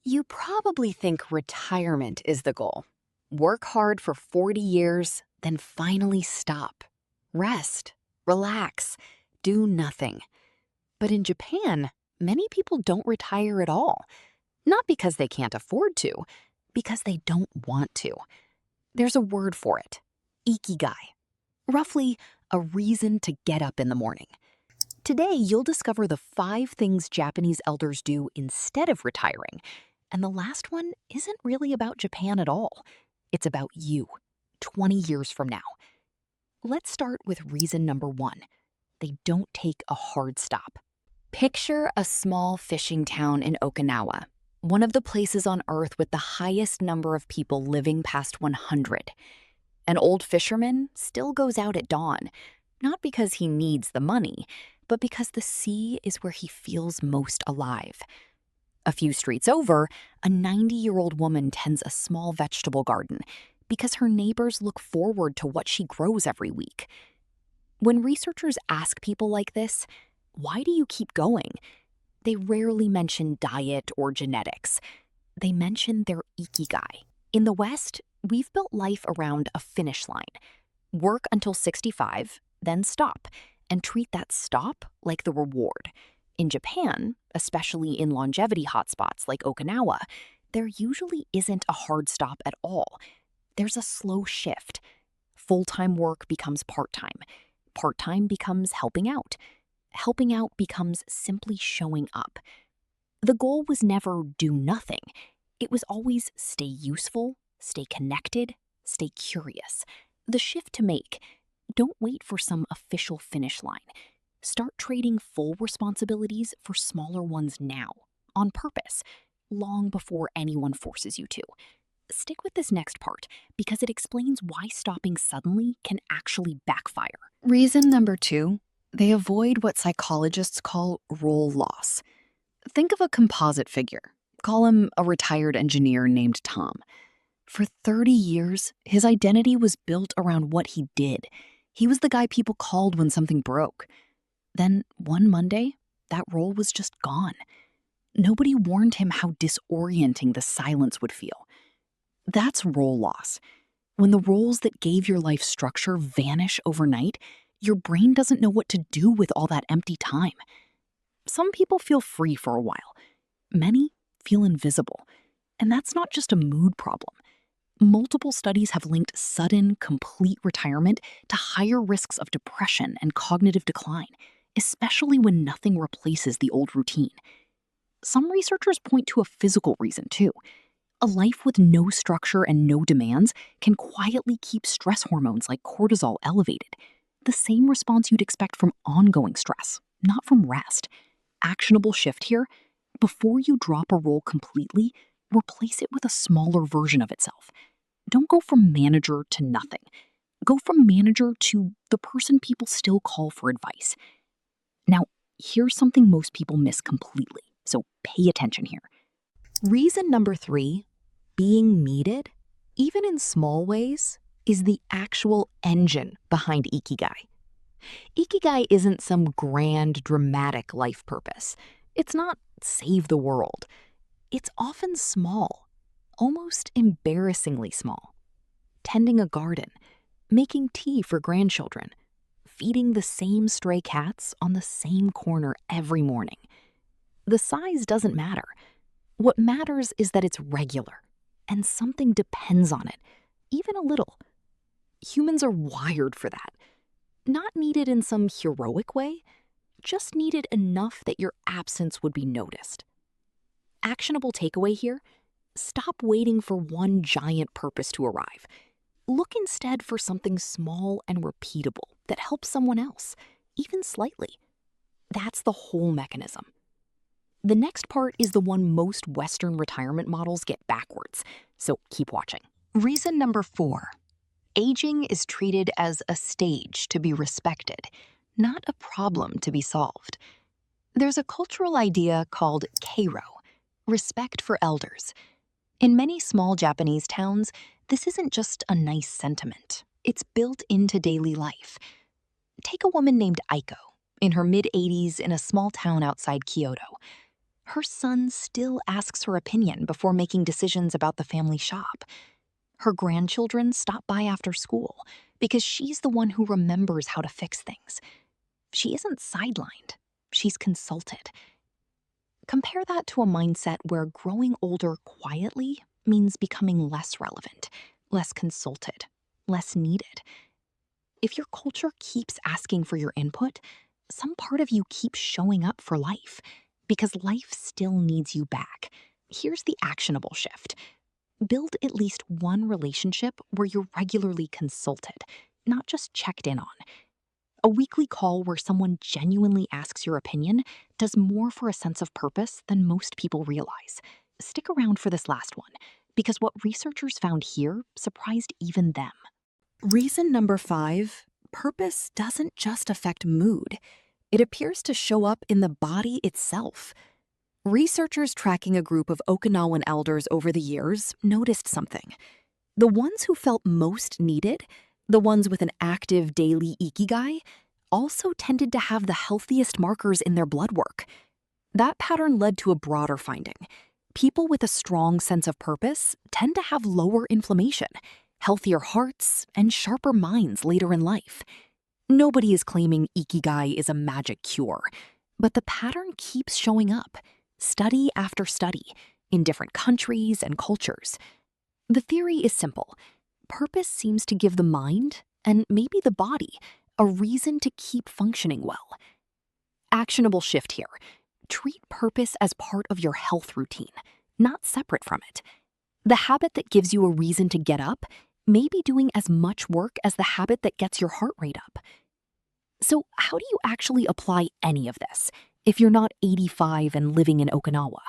You probably think retirement is the goal. Work hard for 40 years, then finally stop. Rest, relax, do nothing. But in Japan, many people don't retire at all. Not because they can't afford to, because they don't want to. There's a word for it: Ikigai. Roughly, a reason to get up in the morning. Today, you'll discover the 5 things Japanese elders do instead of retiring. And the last one isn't really about Japan at all. It's about you, 20 years from now. Let's start with reason number 1. They don't take a hard stop. Picture a small fishing town in Okinawa, one of the places on Earth with the highest number of people living past 100. An old fisherman still goes out at dawn, not because he needs the money, but because the sea is where he feels most alive. A few streets over, a 90-year-old woman tends a small vegetable garden because her neighbors look forward to what she grows every week. When researchers ask people like this, "Why do you keep going?" they rarely mention diet or genetics. They mention their ikigai. In the West, we've built life around a finish line. Work until 65, then stop, and treat that stop like the reward. In Japan, especially in longevity hotspots like Okinawa, there usually isn't a hard stop at all. There's a slow shift. Full-time work becomes part-time. Part-time becomes helping out. Helping out becomes simply showing up. The goal was never do nothing. It was always stay useful, stay connected, stay curious. The shift to make: don't wait for some official finish line. Start trading full responsibilities for smaller ones now, on purpose, long before anyone forces you to. Stick with this next part, because it explains why stopping suddenly can actually backfire. Reason number 2, they avoid what psychologists call role loss. Think of a composite figure. Call him a retired engineer named Tom. For 30 years, his identity was built around what he did. He was the guy people called when something broke. Then, one Monday, that role was just gone. Nobody warned him how disorienting the silence would feel. That's role loss. When the roles that gave your life structure vanish overnight, your brain doesn't know what to do with all that empty time. Some people feel free for a while. Many feel invisible. And that's not just a mood problem. Multiple studies have linked sudden, complete retirement to higher risks of depression and cognitive decline, especially when nothing replaces the old routine. Some researchers point to a physical reason, too. A life with no structure and no demands can quietly keep stress hormones like cortisol elevated, the same response you'd expect from ongoing stress, not from rest. Actionable shift here: before you drop a role completely, replace it with a smaller version of itself. Don't go from manager to nothing. Go from manager to the person people still call for advice. Now, here's something most people miss completely, so pay attention here. Reason number 3, being needed, even in small ways, is the actual engine behind Ikigai. Ikigai isn't some grand, dramatic life purpose. It's not save the world. It's often small, almost embarrassingly small. Tending a garden, making tea for grandchildren, feeding the same stray cats on the same corner every morning. The size doesn't matter. What matters is that it's regular, and something depends on it, even a little. Humans are wired for that. Not needed in some heroic way, just needed enough that your absence would be noticed. Actionable takeaway here: stop waiting for one giant purpose to arrive. Look instead for something small and repeatable that helps someone else, even slightly. That's the whole mechanism. The next part is the one most Western retirement models get backwards, so keep watching. Reason number 4. Aging is treated as a stage to be respected, not a problem to be solved. There's a cultural idea called keiro, respect for elders. In many small Japanese towns, this isn't just a nice sentiment. It's built into daily life. Take a woman named Aiko, in her mid-80s in a small town outside Kyoto. Her son still asks her opinion before making decisions about the family shop. Her grandchildren stop by after school because she's the one who remembers how to fix things. She isn't sidelined, she's consulted. Compare that to a mindset where growing older quietly means becoming less relevant, less consulted, less needed. If your culture keeps asking for your input, some part of you keeps showing up for life because life still needs you back. Here's the actionable shift. Build at least one relationship where you're regularly consulted, not just checked in on. A weekly call where someone genuinely asks your opinion does more for a sense of purpose than most people realize. Stick around for this last one, because what researchers found here surprised even them. Reason number 5, purpose doesn't just affect mood. It appears to show up in the body itself. Researchers tracking a group of Okinawan elders over the years noticed something. The ones who felt most needed, the ones with an active daily Ikigai, also tended to have the healthiest markers in their blood work. That pattern led to a broader finding. People with a strong sense of purpose tend to have lower inflammation, healthier hearts, and sharper minds later in life. Nobody is claiming Ikigai is a magic cure, but the pattern keeps showing up, study after study, in different countries and cultures. The theory is simple. Purpose seems to give the mind, and maybe the body, a reason to keep functioning well. Actionable shift here. Treat purpose as part of your health routine, not separate from it. The habit that gives you a reason to get up may be doing as much work as the habit that gets your heart rate up. So how do you actually apply any of this if you're not 85 and living in Okinawa?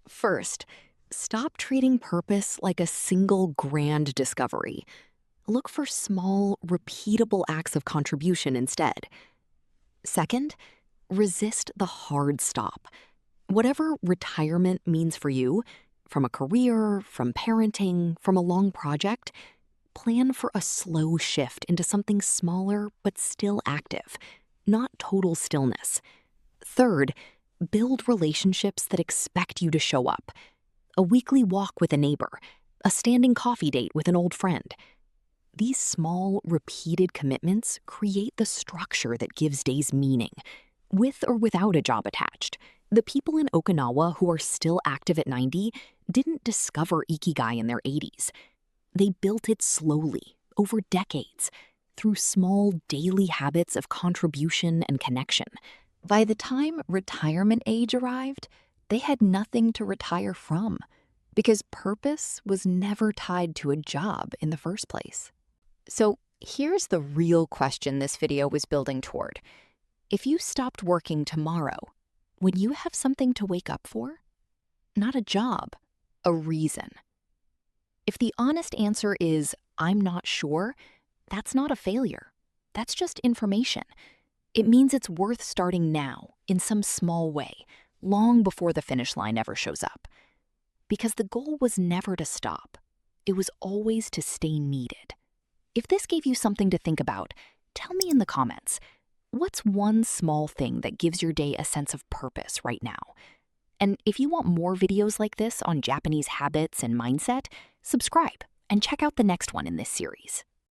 First, stop treating purpose like a single grand discovery. Look for small, repeatable acts of contribution instead. Second, resist the hard stop. Whatever retirement means for you, from a career, from parenting, from a long project, plan for a slow shift into something smaller but still active, not total stillness. Third, build relationships that expect you to show up. A weekly walk with a neighbor, a standing coffee date with an old friend. These small, repeated commitments create the structure that gives days meaning, with or without a job attached. The people in Okinawa who are still active at 90 didn't discover Ikigai in their 80s. They built it slowly, over decades, through small daily habits of contribution and connection. By the time retirement age arrived, they had nothing to retire from, because purpose was never tied to a job in the first place. So here's the real question this video was building toward. If you stopped working tomorrow, would you have something to wake up for? Not a job, a reason. If the honest answer is, I'm not sure, that's not a failure. That's just information. It means it's worth starting now, in some small way, long before the finish line ever shows up. Because the goal was never to stop. It was always to stay needed. If this gave you something to think about, tell me in the comments. What's one small thing that gives your day a sense of purpose right now? And if you want more videos like this on Japanese habits and mindset, subscribe and check out the next one in this series.